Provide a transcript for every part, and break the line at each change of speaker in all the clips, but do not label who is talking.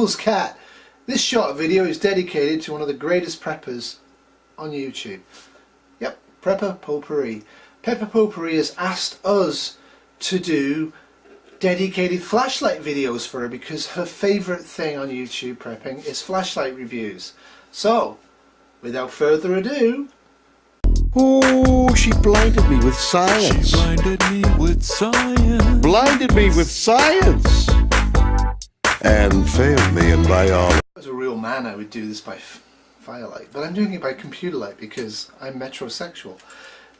Huples cat. This short video is dedicated to one of the greatest preppers on YouTube. Yep, Prepper Potpourri. Prepper Potpourri has asked us to do dedicated flashlight videos for her because her favourite thing on YouTube prepping is flashlight reviews. So, without further ado...
Oh, she blinded me with science.
She blinded me with science.
Blinded me with science. And failed me in biology.
As a real man, I would do this by firelight, but I'm doing it by computer light because I'm metrosexual.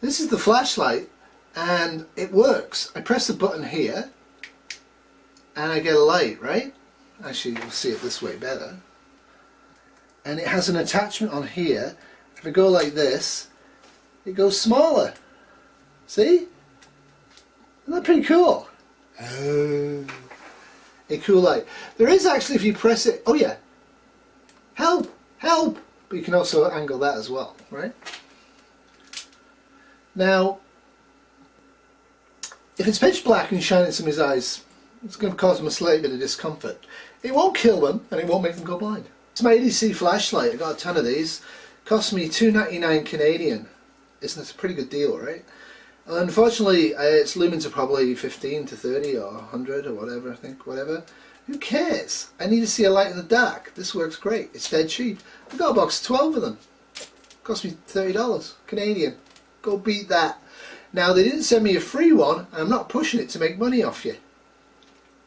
This is the flashlight, and it works. I press the button here, and I get a light, right? Actually, you'll see it this way better. And it has an attachment on here. If I go like this, it goes smaller. See? Isn't that pretty cool? A cool light. There is actually, if you press it, oh yeah, help, help, but you can also angle that as well, right? Now, if it's pitch black and you shine it in somebody's eyes, it's going to cause them a slight bit of discomfort. It won't kill them, and it won't make them go blind. It's my ADC flashlight. I got a ton of these. Cost me $2.99 Canadian. Isn't it a pretty good deal, right? Unfortunately, its lumens are probably 15 to 30 or 100 or whatever, I think, whatever. Who cares? I need to see a light in the dark. This works great. It's dead cheap. I got a box of 12 of them. Cost me $30 Canadian. Go beat that. Now, they didn't send me a free one. I'm not pushing it to make money off you.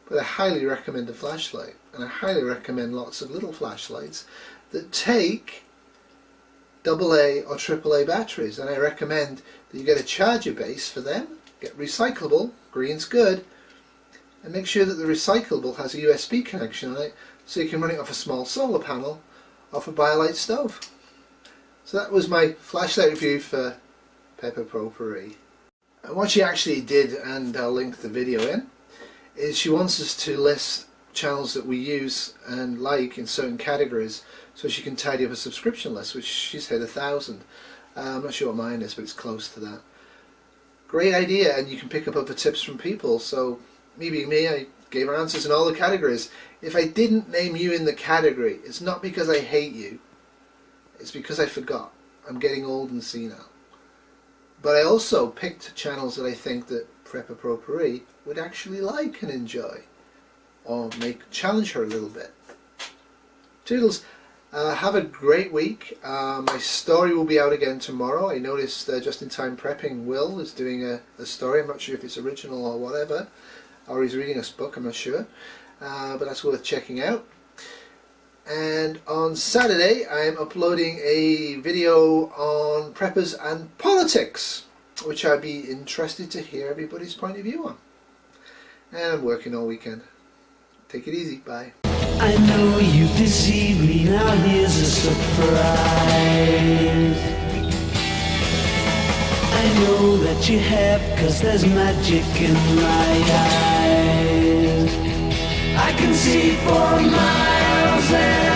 But I highly recommend a flashlight. And I highly recommend lots of little flashlights that take AA or AAA batteries, and I recommend that you get a charger base for them, get recyclable, green's good, and make sure that the recyclable has a USB connection on it so you can run it off a small solar panel off a BioLite stove. So that was my flashlight review for Prepper Potpourri. And what she actually did, and I'll link the video in, is she wants us to list channels that we use and like in certain categories so she can tidy up a subscription list, which she's hit 1,000. I'm not sure what mine is, but it's close to that. Great idea, and you can pick up other tips from people. So me being me, I gave her answers in all the categories. If I didn't name you in the category, it's not because I hate you, it's because I forgot. I'm getting old and senile. But I also picked channels that I think that Prepper Potpourri would actually like and enjoy, or challenge her a little bit. Toodles. Have a great week. My story will be out again tomorrow. I noticed Just in Time Prepping Will is doing a story. I'm not sure if it's original or whatever, or he's reading a book, I'm not sure, but that's worth checking out. And on Saturday I'm uploading a video on preppers and politics, which I'd be interested to hear everybody's point of view on. And I'm working all weekend. Take it easy. Bye.
I know you deceived me, now here's a surprise. I know that you have, 'cause there's magic in my eyes. I can see for miles and